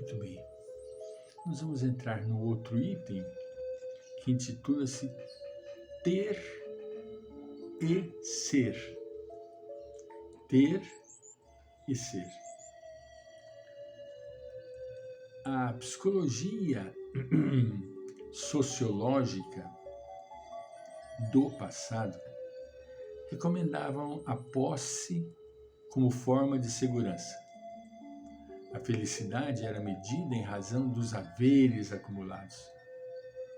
Muito bem. Nós vamos entrar no outro item que intitula-se Ter e Ser. Ter e ser. A psicologia sociológica do passado recomendavam a posse como forma de segurança. A felicidade era medida em razão dos haveres acumulados,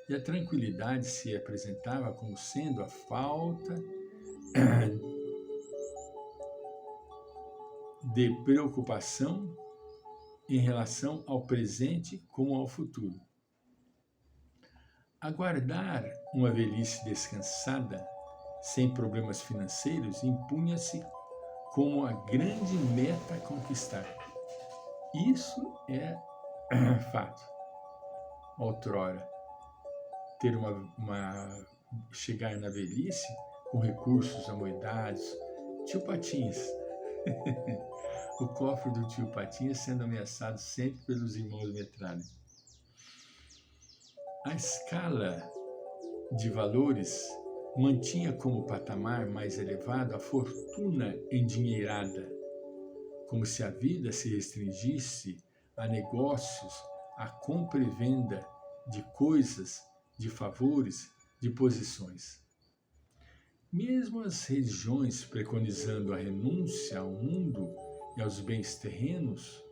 e a tranquilidade se apresentava como sendo a falta de preocupação em relação ao presente como ao futuro. Aguardar uma velhice descansada, sem problemas financeiros, impunha-se como a grande meta a conquistar. Isso é fato. Outrora, ter chegar na velhice com recursos amoedados, tio Patinhas. O cofre do tio Patinhas sendo ameaçado sempre pelos irmãos Metralha. A escala de valores mantinha como patamar mais elevado a fortuna endinheirada, como se a vida se restringisse a negócios, a compra e venda de coisas, de favores, de posições. Mesmo as religiões preconizando a renúncia ao mundo e aos bens terrenos,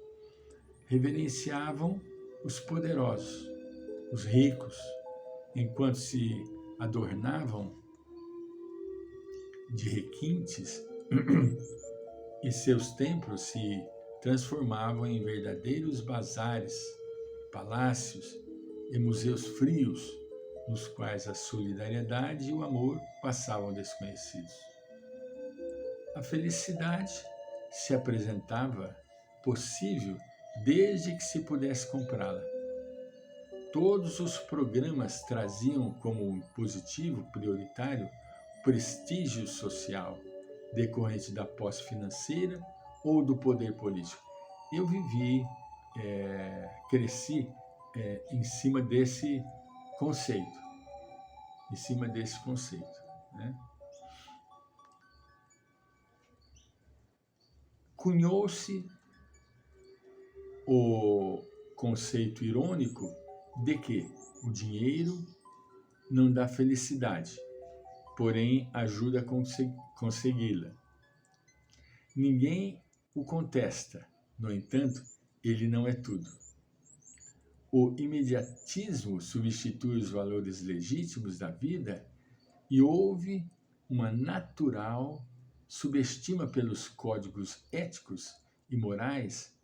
reverenciavam os poderosos, os ricos, enquanto se adornavam de requintes e seus templos se transformavam em verdadeiros bazares, palácios e museus frios, nos quais a solidariedade e o amor passavam desconhecidos. A felicidade se apresentava possível desde que se pudesse comprá-la. Todos os programas traziam como positivo prioritário o prestígio social, decorrente da posse financeira ou do poder político. Eu cresci em cima desse conceito, né? Cunhou-se o conceito irônico de que o dinheiro não dá felicidade, porém ajuda a consegui-la. Ninguém o contesta, no entanto, ele não é tudo. O imediatismo substitui os valores legítimos da vida e houve uma natural subestima pelos códigos éticos e morais,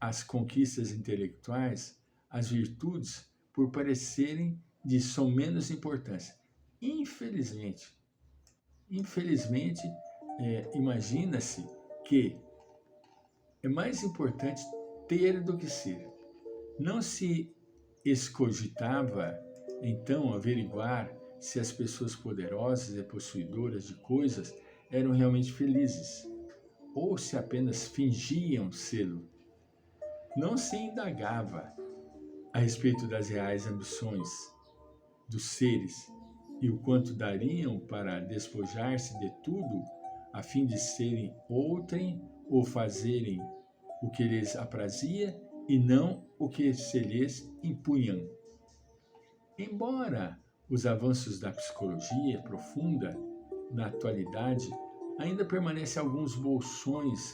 as conquistas intelectuais, as virtudes, por parecerem de só menos importância. Infelizmente, imagina-se que é mais importante ter do que ser. Não se escogitava, então, averiguar se as pessoas poderosas e possuidoras de coisas eram realmente felizes, ou se apenas fingiam sê-lo. Não se indagava a respeito das reais ambições dos seres e o quanto dariam para despojar-se de tudo a fim de serem outrem ou fazerem o que lhes aprazia e não o que se lhes impunham. Embora os avanços da psicologia profunda, na atualidade, ainda permanecem alguns bolsões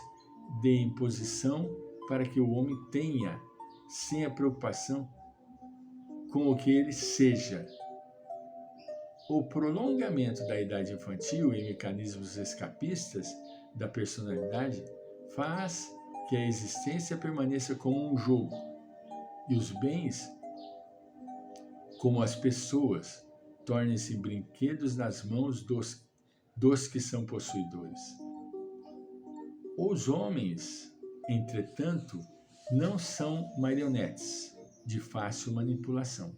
de imposição para que o homem tenha, sem a preocupação com o que ele seja. O prolongamento da idade infantil e mecanismos escapistas da personalidade faz que a existência permaneça como um jogo e os bens, como as pessoas, tornem-se brinquedos nas mãos dos que são possuidores. Os homens, entretanto, não são marionetes de fácil manipulação.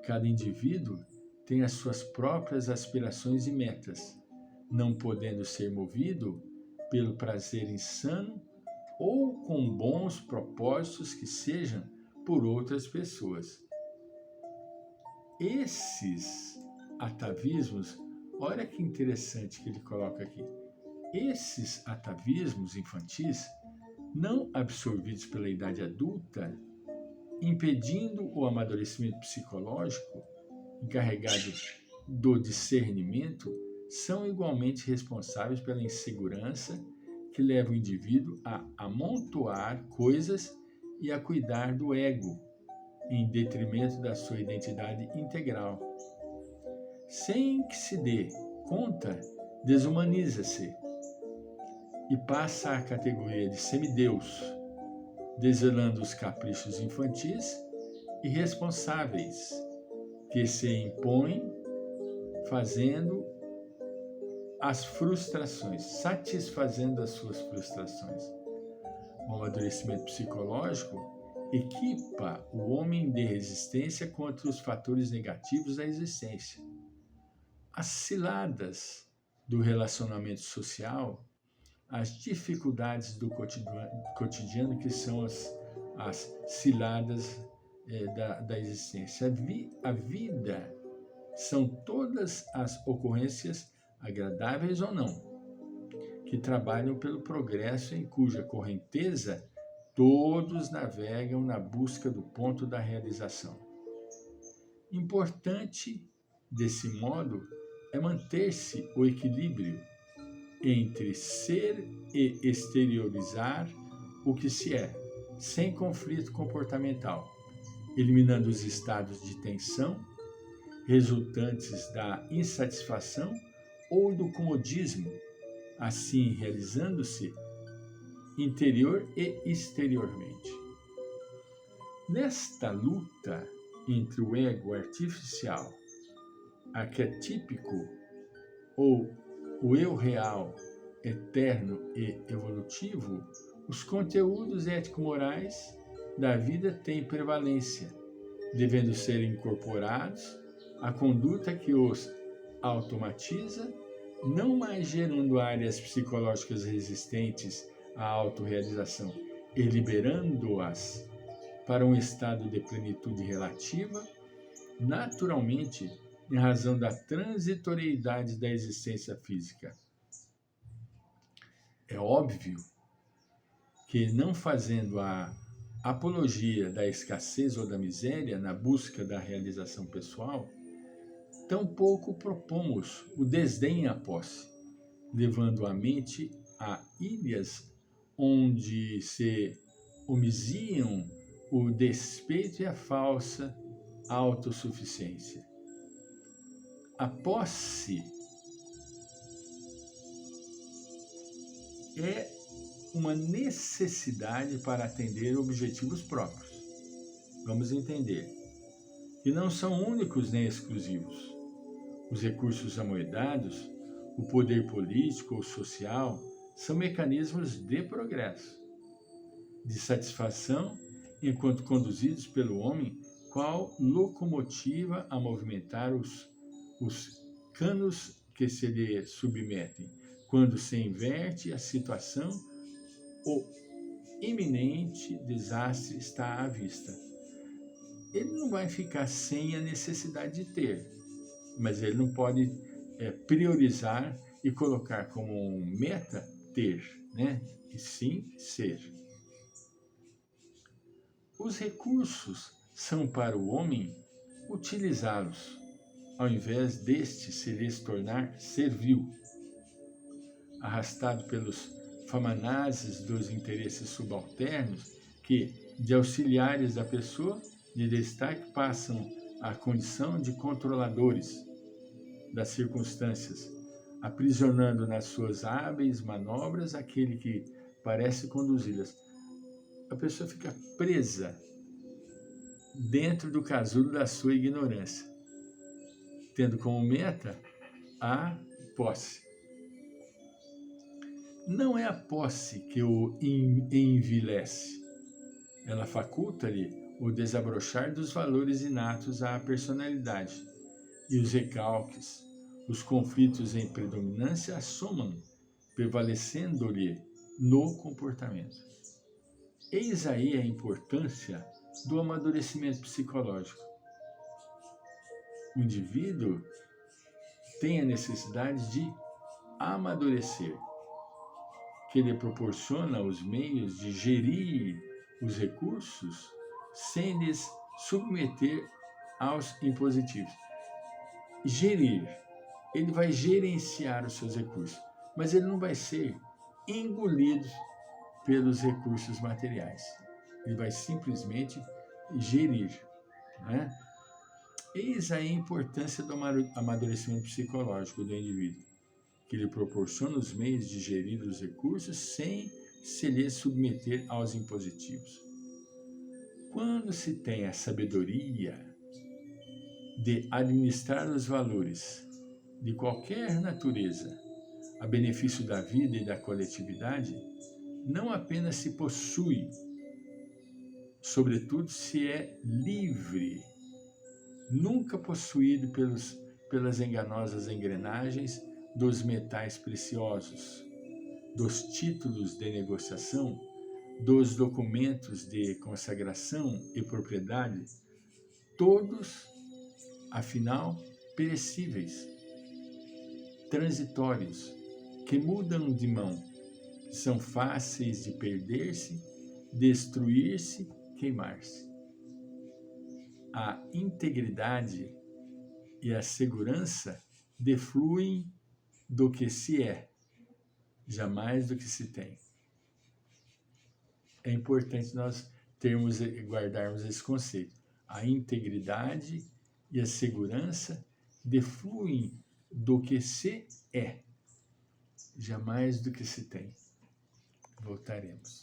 Cada indivíduo tem as suas próprias aspirações e metas, não podendo ser movido pelo prazer insano ou com bons propósitos que sejam por outras pessoas. Esses atavismos, olha que interessante que ele coloca aqui, esses atavismos infantis, não absorvidos pela idade adulta, impedindo o amadurecimento psicológico, encarregado do discernimento, são igualmente responsáveis pela insegurança que leva o indivíduo a amontoar coisas e a cuidar do ego, em detrimento da sua identidade integral. Sem que se dê conta, desumaniza-se e passa à categoria de semideus, desvelando os caprichos infantis e irresponsáveis que se impõem, fazendo as frustrações, satisfazendo as suas frustrações. O amadurecimento psicológico equipa o homem de resistência contra os fatores negativos da existência. As ciladas do relacionamento social, as dificuldades do cotidiano, que são as ciladas da existência. A vida são todas as ocorrências, agradáveis ou não, que trabalham pelo progresso, em cuja correnteza todos navegam na busca do ponto da realização. Importante, desse modo, é manter-se o equilíbrio entre ser e exteriorizar o que se é, sem conflito comportamental, eliminando os estados de tensão resultantes da insatisfação ou do comodismo, assim realizando-se interior e exteriormente. Nesta luta entre o ego artificial, arquetípico, ou o eu real, eterno e evolutivo, os conteúdos ético-morais da vida têm prevalência, devendo ser incorporados à conduta que os automatiza, não mais gerando áreas psicológicas resistentes à autorrealização e liberando-as para um estado de plenitude relativa, naturalmente, em razão da transitoriedade da existência física. É óbvio que, não fazendo a apologia da escassez ou da miséria na busca da realização pessoal, tampouco propomos o desdém à posse, levando a mente a ilhas onde se omisiam o despeito e a falsa autossuficiência. A posse é uma necessidade para atender objetivos próprios. Vamos entender que não são únicos nem exclusivos. Os recursos amoedados, o poder político ou social, são mecanismos de progresso, de satisfação, enquanto conduzidos pelo homem, qual locomotiva a movimentar os canos que se lhe submetem. Quando se inverte a situação, o iminente desastre está à vista. Ele não vai ficar sem a necessidade de ter, mas ele não pode priorizar e colocar como meta ter, né? E sim ser. Os recursos são para o homem utilizá-los, ao invés deste se lhes tornar servil, arrastado pelos famanazes dos interesses subalternos que, de auxiliares da pessoa de destaque, passam à condição de controladores das circunstâncias, aprisionando nas suas hábeis manobras aquele que parece conduzi-las. A pessoa fica presa dentro do casulo da sua ignorância, tendo como meta a posse. Não é a posse que o envilece, ela faculta-lhe o desabrochar dos valores inatos à personalidade, e os recalques, os conflitos em predominância assomam, prevalecendo-lhe no comportamento. Eis aí a importância do amadurecimento psicológico. O indivíduo tem a necessidade de amadurecer, que lhe proporciona os meios de gerir os recursos sem lhes submeter aos impositivos. Gerir, ele vai gerenciar os seus recursos, mas ele não vai ser engolido pelos recursos materiais. Ele vai simplesmente gerir, né? Eis aí a importância do amadurecimento psicológico do indivíduo, que lhe proporciona os meios de gerir os recursos sem se lhes submeter aos impositivos. Quando se tem a sabedoria de administrar os valores de qualquer natureza a benefício da vida e da coletividade, não apenas se possui, sobretudo se é livre, nunca possuído pelas enganosas engrenagens dos metais preciosos, dos títulos de negociação, dos documentos de consagração e propriedade, todos, afinal, perecíveis, transitórios, que mudam de mão, são fáceis de perder-se, destruir-se, queimar-se. A integridade e a segurança defluem do que se é, jamais do que se tem. É importante nós guardarmos esse conceito. A integridade e a segurança defluem do que se é, jamais do que se tem. Voltaremos.